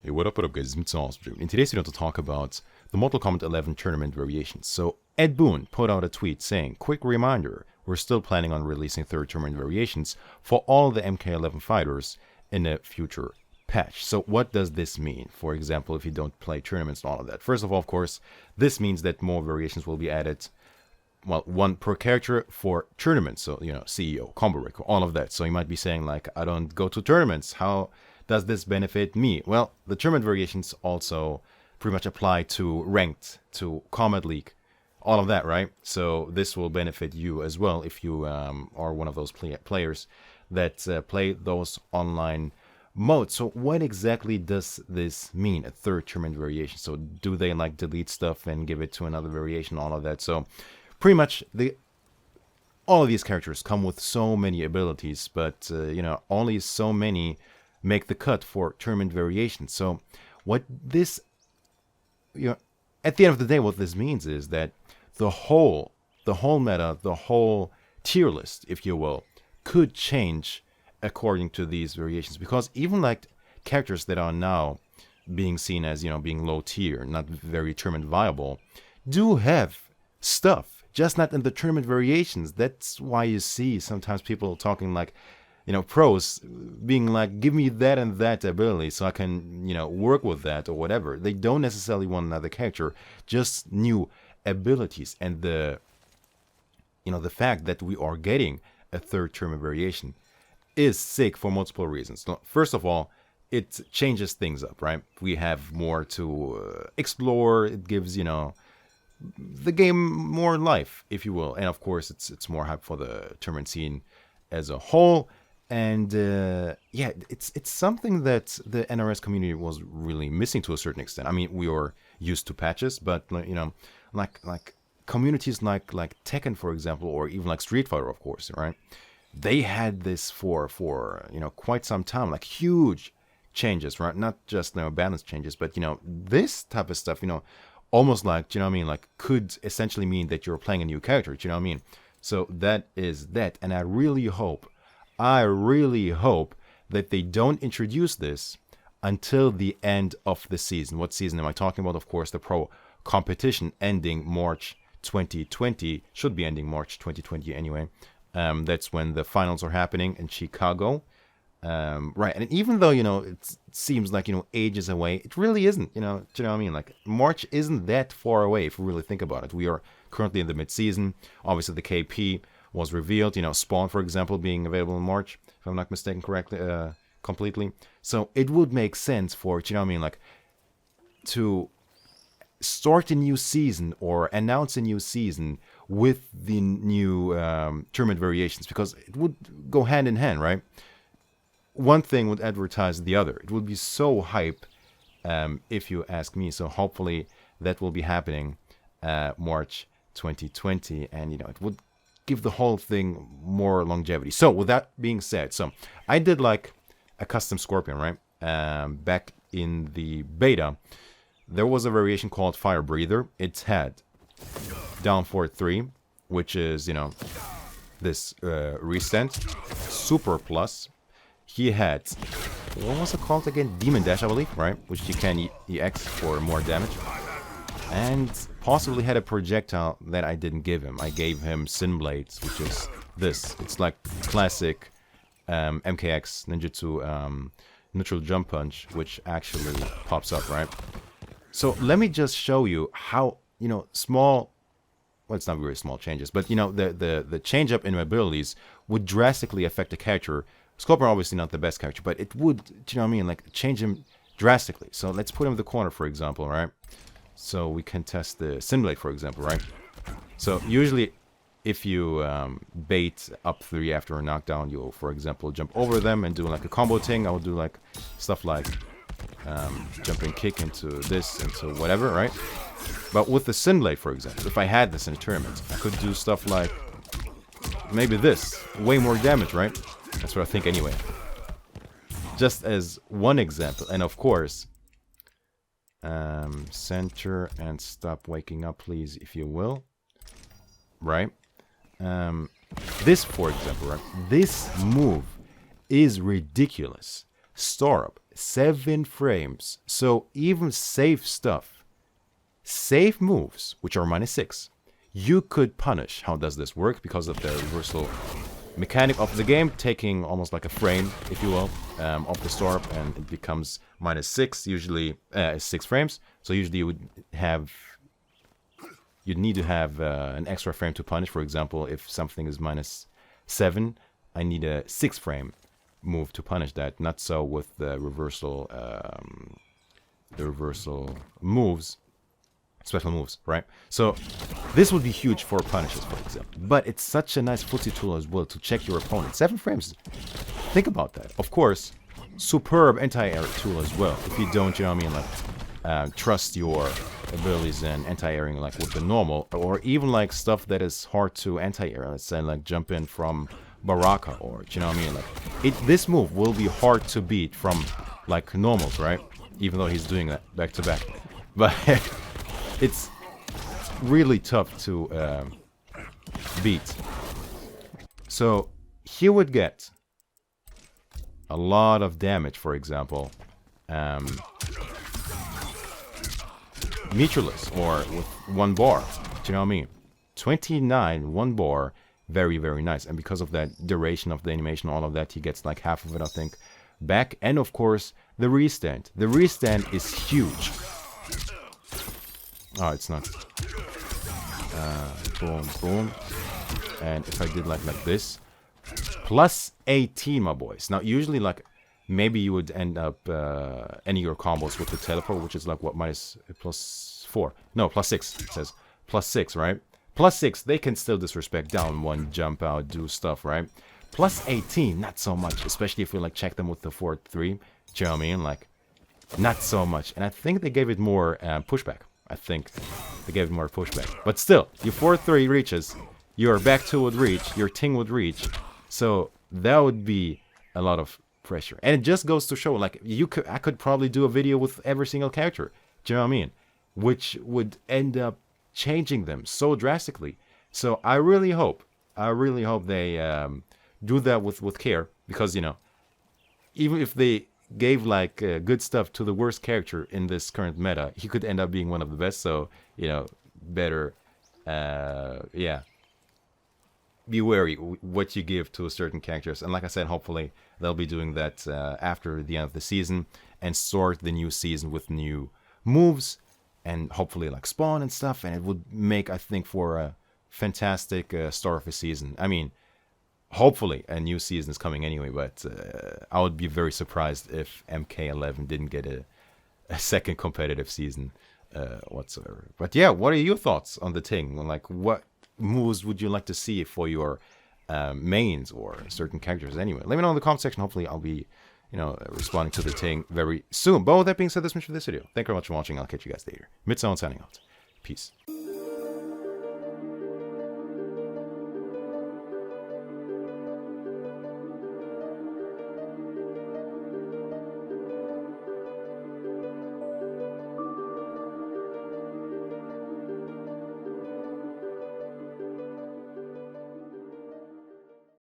Hey, what up, guys? It's Awesome. In today's video, to talk about the Mortal Kombat 11 tournament variations. So, Ed Boon put out a tweet saying, quick reminder, we're still planning on releasing third tournament variations for all the MK11 fighters in a future patch. So, what does this mean? For example, if you don't play tournaments and all of that. First of all, of course, this means that more variations will be added. Well, one per character for tournaments. So, CEO, combo breaker, all of that. So, you might be saying, like, I don't go to tournaments. How does this benefit me? Well, the tournament variations also pretty much apply to ranked, to Kombat League, all of that, right? So this will benefit you as well if you are one of those players that play those online modes. So what exactly does this mean, a third tournament variation? So do they like delete stuff and give it to another variation, all of that? So pretty much all of these characters come with so many abilities, but only so many make the cut for tournament variations. So what this, at the end of the day, what this means is that the whole meta, the whole tier list, if you will, could change according to these variations. Because even like characters that are now being seen as, being low tier, not very tournament viable, do have stuff, just not in the tournament variations. That's why you see sometimes people talking like, pros being like, give me that and that ability so I can, work with that or whatever. They don't necessarily want another character, just new abilities. And the fact that we are getting a third tournament variation is sick for multiple reasons. First of all, it changes things up, right? We have more to explore. It gives, the game more life, if you will. And of course, it's more hype for the tournament scene as a whole. And it's something that the NRS community was really missing to a certain extent. I mean, we are used to patches, but like communities like Tekken, for example, or even like Street Fighter, of course, right? They had this for quite some time, like huge changes, right? Not just balance changes, but this type of stuff, almost like like could essentially mean that you're playing a new character. Do you know what I mean? So that is that, and I really hope that they don't introduce this until the end of the season. What season am I talking about? Of course, the pro competition ending March 2020. Should be ending March 2020 anyway. That's when the finals are happening in Chicago. Right. And even though, it seems like, ages away, it really isn't, do you know what I mean? Like, March isn't that far away if you really think about it. We are currently in the mid-season. Obviously, the KP was revealed, Spawn, for example, being available in March, if I'm not mistaken correctly, completely. So it would make sense for, like, to start a new season or announce a new season with the new tournament variations, because it would go hand in hand, right? One thing would advertise the other. It would be so hype, if you ask me. So hopefully that will be happening March 2020, and it would give the whole thing more longevity. So with that being said, so I did like a custom Scorpion, right? Back in the beta, there was a variation called Fire Breather. It had down for 3, which is this recent Super Plus. He had, what was it called again? Demon Dash, I believe, right? Which you can EX for more damage. And possibly had a projectile that I didn't give him. I gave him Sin Blades, which is this. It's like classic MKX Ninjutsu neutral jump punch, which actually pops up, right? So let me just show you how, small, well, it's not very small changes, but, the change up in abilities would drastically affect the character. Scorpion obviously not the best character, but it would, do you know what I mean? Like, change him drastically. So let's put him in the corner, for example, right? So we can test the Sin Blade, for example, right? So usually if you bait up 3 after a knockdown, you'll, for example, jump over them and do like a combo thing. I would do like stuff like jumping kick into this, into whatever, right? But with the Sin Blade, for example, if I had this in a tournament, I could do stuff like maybe this. Way more damage, right? That's what I think anyway. Just as one example. And of course, center and stop waking up, please, if you will. Right? This, for example, right? This move is ridiculous. Startup 7 frames. So even safe stuff, safe moves, which are -6, you could punish. How does this work? Because of the reversal mechanic of the game, taking almost like a frame, if you will, of the start, and it becomes -6, usually 6 frames. So usually you'd need to have an extra frame to punish. For example, if something is -7, I need a 6 frame move to punish that. Not so with the reversal moves, special moves, right? So this would be huge for punishes, for example. But it's such a nice footsie tool as well to check your opponent. 7 frames. Think about that. Of course, superb anti-air tool as well. If you don't, you know what I mean, like trust your abilities and anti-airing like with the normal, or even like stuff that is hard to anti-air. Let's say like jump in from Baraka, or you know what I mean, like this move will be hard to beat from like normals, right? Even though he's doing that back to back, but it's really tough to beat. So he would get a lot of damage, for example, meterless or with 1 bar. Do you know what I mean? 29, 1 bar. Very, very nice. And because of that duration of the animation, all of that, he gets like half of it, I think, back. And of course, the restand. The restand is huge. Oh, it's not. Boom, boom. And if I did like this, plus 18, my boys. Now, usually, like, maybe you would end up ending your combos with the teleport, which is like what, +4. No, +6. It says +6, right? +6, they can still disrespect down 1, jump out, do stuff, right? +18, not so much, especially if we like check them with the 4-3. Do you know what I mean? Like, not so much. And I think they gave it more pushback. I think they gave it more pushback. But still, your 4-3 reaches, your back 2 would reach, your ting would reach. So that would be a lot of pressure. And it just goes to show, like, I could probably do a video with every single character. Do you know what I mean? Which would end up changing them so drastically. So I really hope they do that with care, because, you know, even if they gave like good stuff to the worst character in this current meta, he could end up being one of the best. So, you know, better yeah, be wary what you give to certain characters. And like I said, hopefully they'll be doing that after the end of the season, and start the new season with new moves, and hopefully like spawn and stuff, and it would make, I think, for a fantastic start of a season. I mean, hopefully a new season is coming anyway, but I would be very surprised if MK11 didn't get a second competitive season whatsoever. But yeah, what are your thoughts on the Ting? Like, what moves would you like to see for your mains or certain characters anyway? Let me know in the comment section. Hopefully I'll be, you know, responding to the Ting very soon. But with that being said, that's much for this video. Thank you very much for watching. I'll catch you guys later. Midsone signing out. Peace.